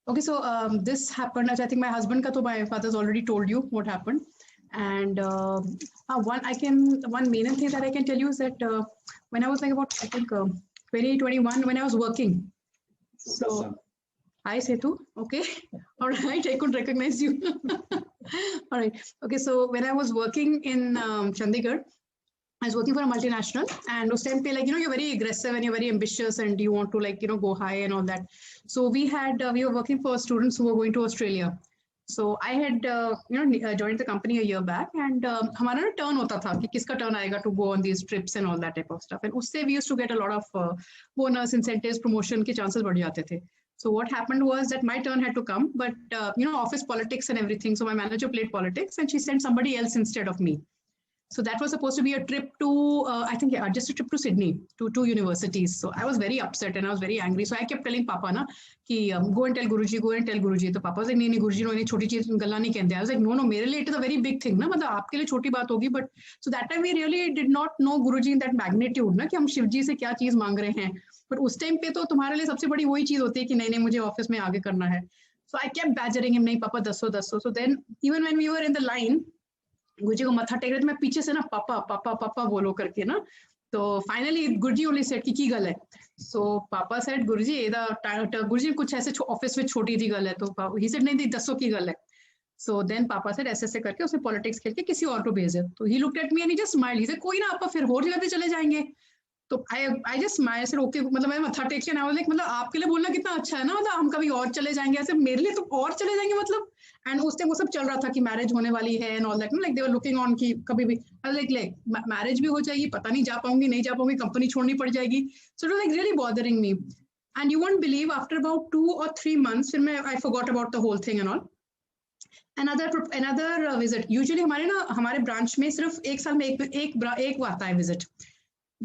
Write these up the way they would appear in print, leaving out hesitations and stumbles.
Okay, so this happened. I think my husband ka to my father's already told you what happened. And one main thing that I can tell you is that when I was like about I think 2021 when I was working. So hi Setu. Okay, all right. I could recognize you. All right. Okay, so when I was working in Chandigarh. I was working for a multinational, and those time like you're very aggressive and you're very ambitious and you want to like go high and all that. So we were working for students who were going to Australia. So I had joined the company a year back, and हमारा ना turn होता था कि किसका turn आएगा to go on these trips and all that type of stuff. And उससे we used to get a lot of bonus, incentives, promotion के chances बढ़ जाते थे. So what happened was that my turn had to come, but office politics and everything. So my manager played politics, and she sent somebody else instead of me. So that was supposed to be a trip to, I think, yeah, just a trip to Sydney, to two universities. So I was very upset and I was very angry. So I kept telling Papa na कि go and tell Guruji, go and tell Guruji. तो Papa was like, नहीं नहीं Guruji, no, छोटी चीज गल्ला नहीं कहते. I was like, no, no, मेरे लिए it is a very big thing ना, मतलब आपके लिए छोटी बात होगी. But so that time we really did not know Guruji in that magnitude ना कि हम शिव जी से क्या चीज मांग रहे हैं. But उस टाइम पे तो तुम्हारे लिए सबसे बड़ी वही चीज होती है कि नहीं नहीं मुझे ऑफिस में आगे करना है. So I kept badgering him, नहीं पापा दसो दसो. So then even when we were in the line, गुरुजी को मत्था टेक रहे थे मैं पीछे से ना पापा पापा पापा बोलो करके ना तो फाइनली गुरुजी ओनली सेड की गल है सो पापा सेड गुरुजी एदा गुरुजी कुछ ऐसे ऑफिस में छोटी सी गल है तो ही सेड नहीं दसो की गल है सो देन पापा सेड ऐसे ऐसे करके उसने पॉलिटिक्स खेल के किसी और को भेज दे तो he looked at me and he just smiled he said कोई ना आप फिर और जगह पे चले जाएंगे तो I just smile said okay मतलब मैं मत्था टेक के ना लाइक मतलब आपके लिए बोलना कितना अच्छा है ना मतलब हम कभी और चले जाएंगे ऐसे मेरे लिए तो और चले जाएंगे मतलब एंड उस टाइम वो सब चल रहा था कि मैरिज होने वाली है and all that like they were looking on कि कभी भी लाइक मैरिज भी हो जाएगी पता नहीं जा पाऊंगी नहीं जा पाऊंगी कंपनी छोड़नी पड़ जाएगी so it was like really bothering me and you won't believe after about 2 or 3 months फिर मैं I forgot about the whole thing and all another visit usually हमारे ब्रांच में सिर्फ एक साल में एक आता है visit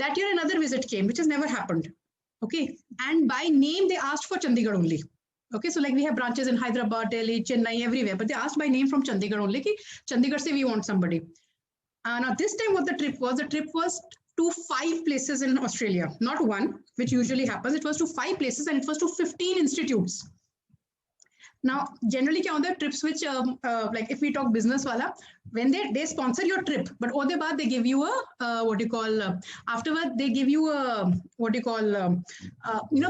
that year another visit came which has never happened okay and by name they asked for Chandigarh only okay so like we have branches in Hyderabad Delhi Chennai everywhere but they asked by name from Chandigarh only ki Chandigarh se we want somebody now this time what the trip was to 5 places in Australia not one which usually happens it was to 5 places and it was to 15 institutes now generally kya hota trips which like if we talk business wala when they sponsor your trip but ode baad they give you a what you call afterward they give you a what you call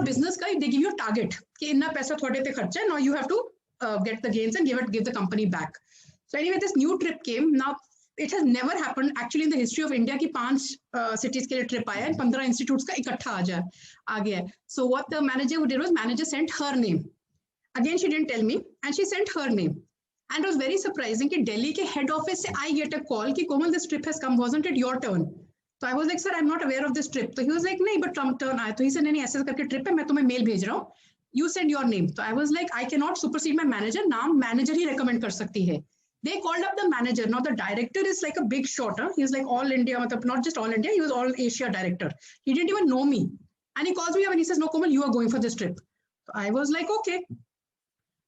business ka they give you a target ki inna paisa thode te kharcha hai now you have to get the gains and give the company back so anyway this new trip came now it has never happened actually in the history of India ki 5 cities ke liye trip aaya and 15 institutes ka ikattha aa gaya so what the manager did was manager sent her name again she didn't tell me and she sent her name and it was very surprising कि Delhi के head office से I get a call कि Komal this trip has come wasn't it your turn so I was like sir I'm not aware of this trip so he was like नहीं but Trump turn आया तो he said नहीं ऐसे करके trip है मैं तुम्हें mail भेज रहा हूँ you send your name so I was like I cannot supersede my manager नाम manager ही recommend कर सकती है they called up the manager now the director is like a big shot he is like all India not just all India he was all Asia director he didn't even know me and he calls me up and he says no Komal you are going for this trip so I was like okay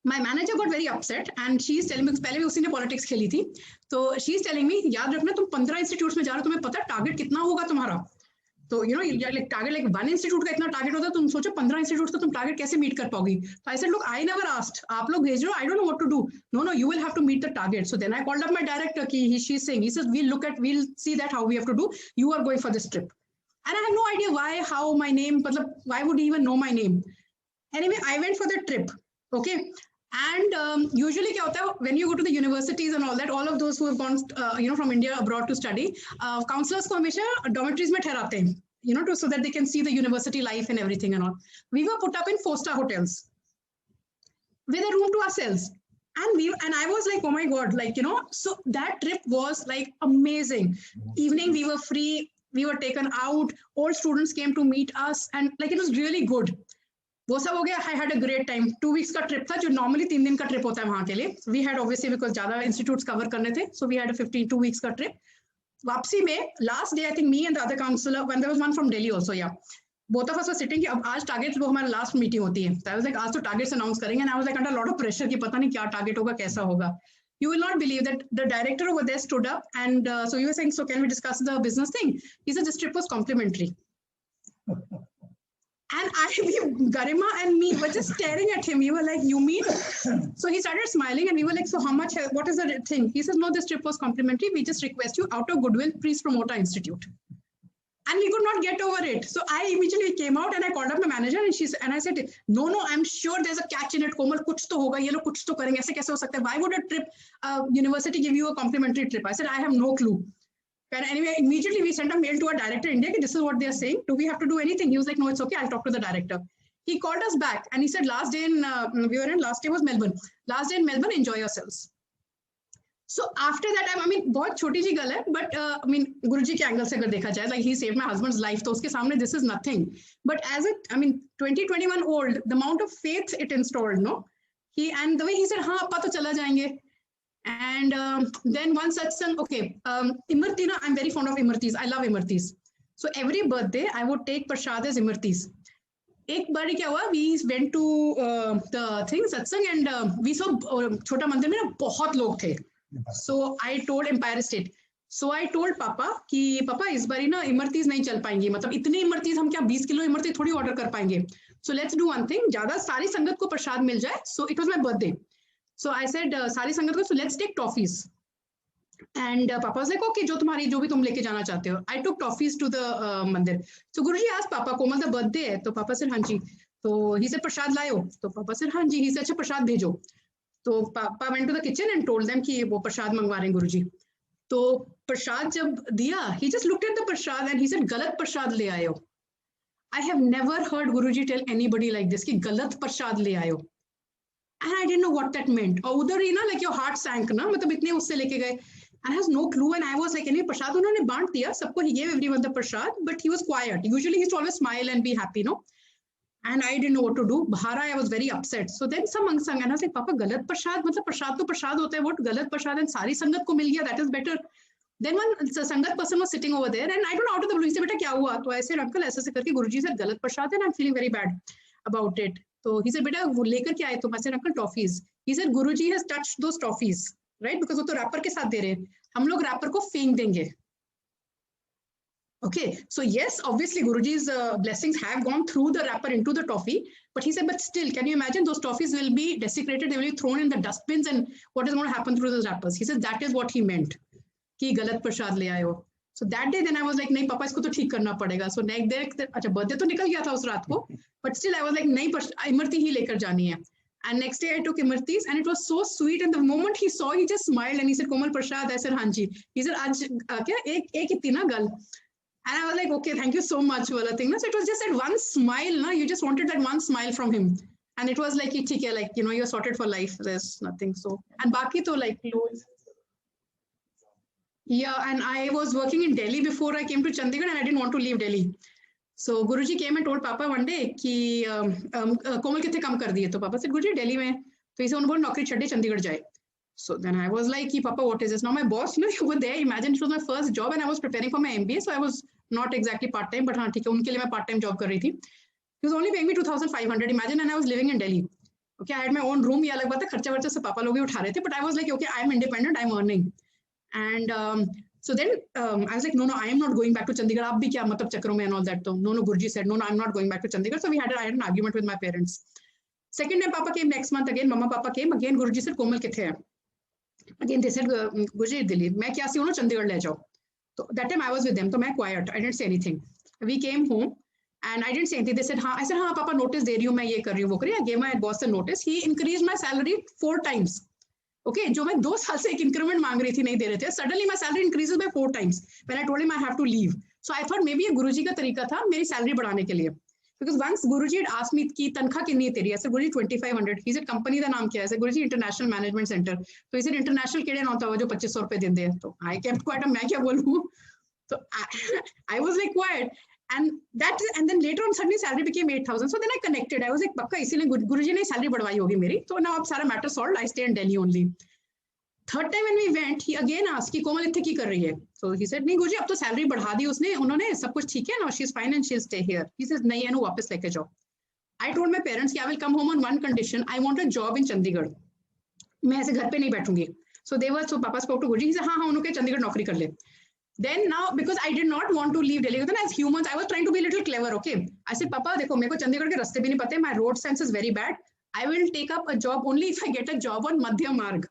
my manager got very upset and she is telling me पहले भी उसी ने politics खेली थी तो she is telling me याद रखना तुम 15 इंस्टीट्यूट्स में जा रहे हो तुम्हें पता है टारगेट कितना होगा तुम्हारा तो like टारगेट like 1 इंस्टीट्यूट का इतना टारगेट होता है तुम सोचो 15 इंस्टीट्यूट्स का तुम टारगेट कैसे मीट कर पाओगी तो I said look I never asked आप लोग भेज रहे हो I don't know what to do no you will have to meet the target so then I called up my director she's saying he says we'll see that how we have to do you are going for this trip and I have no idea why how my name why would he even know my name anyway I went for the trip okay and usually kya hota hai when you go to the universities and all that all of those who have gone from India abroad to study counselors ko hamesha dormitories mein thehrate hain so that they can see the university life and everything and all we were put up in 4-star hotels with a room to ourselves and I was like oh my god like so that trip was like amazing evening we were free we were taken out all students came to meet us and like it was really good वो सब हो गया I had a great time 2 weeks का trip था जो normally 3 दिन का trip होता है वहां के लिए वी हैड ऑब्वियसली बिकॉज ज्यादा इंस्टीट्यूट्स कवर करने थे सो वी हैड 2 वीक्स का ट्रिप वापसी में last day I think me and the other counsellor when there was one from Delhi also या both of us were sitting अब आज target वो हमारा लास्ट मीटिंग होती है आई वाज लाइक आज तो टारगेट्स अनाउंस करेंगे and I was like under lot of pressure कि पता नहीं क्या टारगेट होगा कैसा होगा you will not believe that the director over there stood up and so you were saying so can we discuss the business thing he said this trip was complimentary And Garima and me were just staring at him. We were like, you mean? So he started smiling and we were like, so how much, what is the thing? He says, no, this trip was complimentary. We just request you out of goodwill, please promote our institute. And we could not get over it. So I immediately came out and I called up my manager and I said, no, I'm sure there's a catch in it. Komal, kuch to hoga, ye log kuch to karenge. Aise kaise ho sakta hai? Why would a trip, university give you a complimentary trip? I said, I have no clue. And anyway, immediately we sent a mail to our director in India. This is what they are saying. Do we have to do anything? He was like, no, it's okay. I'll talk to the director. He called us back and he said, last day was Melbourne. Last day in Melbourne, enjoy yourselves. So after that time, I mean, बहुत छोटी सी गल है, but I mean, Guruji के angle से अगर देखा जाए, like he saved my husband's life, तो उसके सामने this is nothing. But as a, I mean, 20-21 old, the amount of faith it installed, no? And the way he said, हाँ, अपा तो चला जाएंगे. And then one satsang, okay, Imarti, na, I'm very fond of Imartis. I love Imartis. So every birthday, I would take prasad as Imartis. एक बार क्या हुआ, we went to the thing, satsang, and we saw छोटा मंदिर में ना बहुत लोग थे. So I told Empire State. So I told पापा कि पापा इस बारी ना इमरतीज नहीं चल पाएंगी, मतलब इतने इमरतीज हम क्या 20 किलो इमरती थोड़ी ऑर्डर कर पाएंगे. So let's do one thing, ज्यादा सारी संगत को प्रसाद मिल जाए. So it was my birthday. So I said सारी संगत को, so let's take toffees. And Papa was like, okay, जो भी तुम लेके जाना चाहते हो. I took toffees to the मंदिर. So Guruji asked Papa, Komal the birthday है, तो Papa said हाँ जी. So he said प्रसाद लायो, तो Papa said हाँ जी. He said अच्छा प्रसाद भेजो. तो Papa went to the kitchen and told them कि वो प्रसाद मंगवा रहे हैं गुरुजी. तो प्रसाद जब दिया, he just looked at the Prasad and he said गलत प्रसाद ले आयो. I have never heard Guruji tell anybody like this कि गलत प्रसाद ले आयो. And I didn't know what that meant. और उधर ही ना, like your heart sank ना, मतलब इतने उससे लेके गए. I has no clue and I was like, any प्रसाद उन्होंने बांट दिया सबको. He gave everyone the Prasad, but he was quiet. Usually he used to always smile and be happy, no? And I didn't know what to do. Bhara, I was very upset. So then some sang and I was like, Papa, galat prasad, matlab prasad to prasad hota hai, what galat prasad, and sari sangat ko mil gaya, that is better. Then one sangat person was sitting over there and I don't know out of the blue, he said, beta kya hua? So I said, uncle, aise karke Guruji said galat prasad and I'm feeling very bad about it. So he said, beta wo lekar kya aaye tum? I said, uncle, toffees. He said, Guruji has touched those toffees, right? Because wo to wrapper ke saath de rahe hain. Hum log wrapper ko फेंक देंगे. Okay, so yes, obviously Guruji's blessings have gone through the wrapper into the toffee, but he said, but still, can you imagine those toffees will be desecrated, they will be thrown in the dustbins, and what is going to happen through those wrappers? He said, that is what he meant, कि गलत प्रसाद ले आए हो. So that day, then I was like, नहीं पापा इसको तो ठीक करना पड़ेगा. So next day, अच्छा birthday तो निकल गया था उस रात को, but still I was like, नहीं इमरती ही लेकर जानी है. And next day I took Imartis and it was so sweet. And the moment he saw, he just smiled and he said, Komal prasad. I said, हाँ जी. He said, आज क्या एक इतनी ना गल. And I was like, okay, thank you so much, wala thing. So it was just that one smile, na? You just wanted that one smile from him. And it was like, like, you know, you're sorted for life. There's nothing. So, and baki to like, yeah, and I was working in Delhi before I came to Chandigarh and I didn't want to leave Delhi. So Guruji came and told Papa one day कि कोमल कितने कम कर दिए. तो Papa said, Guruji, Delhi में. तो इसे उन्होंने नौकरी छड्डे चंडीगढ़ जाए. So then I was like, Papa, what is this? Now my boss, you know, over there, imagine it was my first job and I was preparing for my MBA. So I was not exactly part-time, but हाँ ठीक है, उनके लिए मैं part-time job कर रही थी. He was only paying me 2,500, imagine, and I was living in Delhi. Okay, I had my own room, ये अलग बात है, खर्चा वर्चा से पापा लोग ही उठा रहे थे. But I was like, okay, I'm independent, I'm earning. And so then I was like, no, I am not going back to Chandigarh. आप भी क्या मतलब चक्करों में and all that. No, Guruji said, no, I'm not going back to Chandigarh. So I had an argument with my parents. Second time Papa came next month again, Mama Papa came again. Guruji said, Komal किथे है? Again they said, Guruji Delhi. मैं क्या सी हूँ ना चंडीगढ़ ले जाओ. So that time I was with them. So मैं quiet. I didn't say anything. We came home and I didn't say anything. They said, हाँ. I said, हाँ Papa notice दे रही हूँ मैं ये कर रही हूँ वो कर रही हूँ. I gave my boss a notice. He increased my salary 4 times. Okay, जो मैं 2 साल से एक increment मांग रही थी नहीं दे रहे थे. Suddenly my salary increases by 4 times. When I told him I have to leave. So I thought maybe ये गुरुजी का तरीका था मेरी salary बढ़ाने के लिए. Because once Guruji had asked me कि तनख्वाह कितनी है तेरी? I said, Guruji 2,500. He said, company का नाम क्या है? I said, Guruji International Management Center. So he said, international केड़े ना होता है जो 2,500 रुपए देते हैं. So I kept quiet. मैं क्या बोलूँ? So I was like quiet. And then later on suddenly salary became 8,000. So then I connected. I was like, पक्का इसीलिए Guruji ने salary बढ़वाई होगी मेरी. So now अब सारा matter solved. I stay in Delhi only. Third time when we went, he again asked कि कोमल इत्थे की कर रही है? So he said, नहीं गुरुजी अब तो salary बढ़ा दी उसने, उन्होंने सब कुछ ठीक है, now she's fine and she'll stay here. He says नहीं है, वापस लेके जाओ. I told my parents कि I will come home on one condition, I want a job in Chandigarh. मैं ऐसे घर पे नहीं बैठूंगी. So Papa spoke to Guruji. He said हाँ उन्होंने चंडीगढ़ नौकरी कर ले. Then now, because I did not want to leave Delhi, as humans, I was trying to be a little clever. Okay, I said, Papa, देखो मेरे को चंडीगढ़ के रास्ते भी नहीं पते. My road sense is very bad. I will take up a job only if I get a job on Madhya Marg.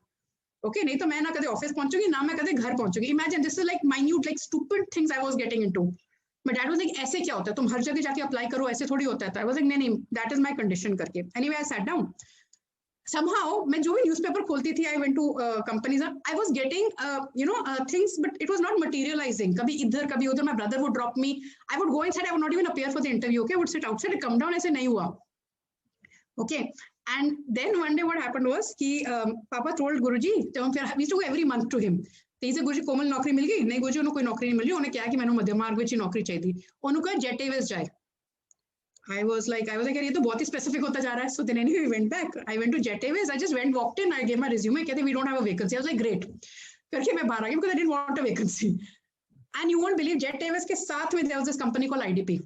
Okay, नहीं तो मैं ना कदे ऑफिस पहुंचूंगी ना मैं कदे घर पहुंचूंगी. Imagine this is like minute, like stupid things I was getting into. My dad was like, ऐसे क्या होता है? तुम हर जगह जाके अप्लाई करो, ऐसे थोड़ी होता है. I was like, नहीं, that is my condition करके. Anyway, I sat down. Somehow, मैं जो भी न्यूज़पेपर खोलती थी, I went to companies. I was getting, things, but it was not materializing. कभी इधर, कभी उधर. My brother would drop me. I would go inside. I would not even appear for the interview. Okay, I would sit outside. Come down. ऐसे नहीं हुआ. Okay, and then one day what happened was कि Papa told Guruji, जब हम फिर we used to go every month to him. तो इसे गुरुजी कोमल नौकरी मिल गई? नहीं गुरुजी, उन्हें कोई नौकरी नहीं मिली. उन्हें क्या कि मैंने मध्य मार्ग में नौकरी चाहिए थी. उन्होंने कहा जेट एयरवेज जाए. I was like, ये तो बहुत ही specific होता जा रहा है. So then anyway, we went back. I went to Jet Airways. I just walked in. I gave my resume. कहते we don't have a vacancy. I was like, great. करके मैं बाहर आ गई because I didn't want a vacancy. And you won't believe, Jet Airways के साथ में there was this company called IDP.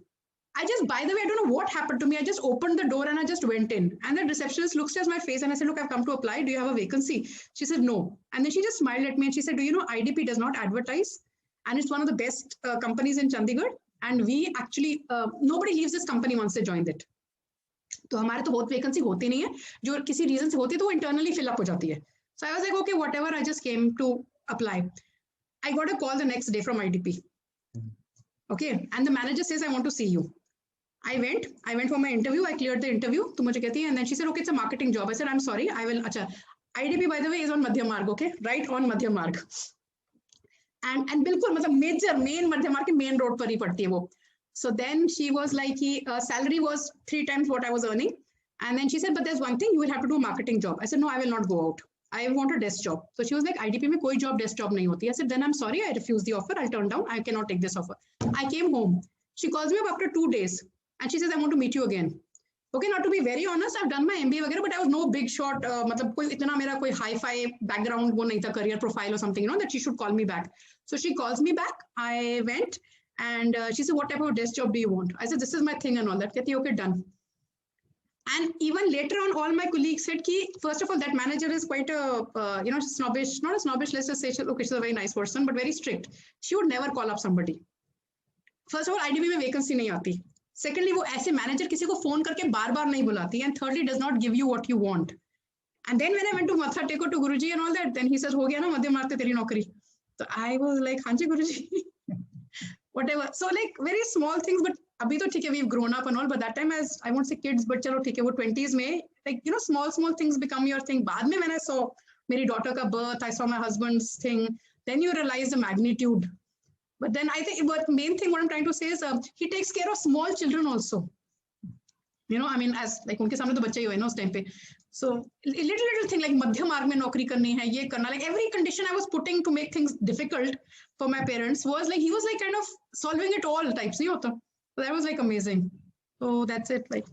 By the way, I don't know what happened to me. I just opened the door and I just went in. And the receptionist looks at my face and I said, look, I've come to apply. Do you have a vacancy? She said, no. And then she just smiled at me and she said, do you know IDP does not advertise? And it's one of the best companies in Chandigarh. And we actually, nobody leaves this company once they join it. तो हमारे तो बहुत vacancy होती नहीं है, जो किसी reason से होती है तो वो इंटरनली फिल अप हो जाती है. So I was like, okay, whatever, I just came to apply. I got a call the next day from IDP. Okay, and the manager says, I want to see you. I went for my interview. I cleared the interview. तो मुझे कहती है, and then she said, okay, it's a marketing job. I said, I'm sorry, I will. अच्छा, IDP by the way is on Madhya Marg. Okay, right on Madhya Marg. And बिल्कुल मतलब main Madhya Marg के main road पर ही पड़ती है वो. So then she was like, salary was 3 times what I was earning. And then she said, but there's one thing, you will have to do a marketing job. I said, no, I will not go out. I want a desk job. So she was like, IDP में कोई job, desk job नहीं होती. I said, then I'm sorry, I refuse the offer. I'll turn down. I cannot take this offer. I came home. She calls me up after 2 days. And she says, I want to meet you again. Okay, not to be very honest, I've done my MBA वगैरह, but I was no big shot. मतलब कोई इतना मेरा कोई hi-fi background वो नहीं था, career profile or something, that she should call me back. So she calls me back. I went and she said, what type of desk job do you want? I said, this is my thing and all that. कहती, okay, done. And even later on, all my colleagues said, ki, first of all, that manager is quite a, snobbish, not a snobbish, let's just say, okay, she's a very nice person, but very strict. She would never call up somebody. First of all, IDP में vacancy नहीं आती. Secondly, वो ऐसे manager किसी को phone करके बार-बार नहीं बुलाती. And thirdly, does not give you what you want. And then when I went to Matha Teko to Guruji and all that, then he says, हो गया ना मध्य मार्ग पे तेरी नौकरी. So I was like, हाँ जी Guruji. Whatever. So like very small things, but अभी तो ठीक है, we've grown up and all, but that time as I won't say kids, but चलो ठीक है, वो 20s में, like, small things become your thing. बाद में when I saw मेरी daughter का birth, I saw my husband's thing, then you realize the magnitude. But then I think the main thing what I'm trying to say is he takes care of small children also. I mean, as like उनके सामने तो बच्चे ही हुए ना उस time पे. So little thing like मध्य मार्ग में नौकरी करनी है, ये करना, like every condition I was putting to make things difficult for my parents was like, he was like kind of solving it all types नहीं होता. So that was like amazing. So that's it. Like,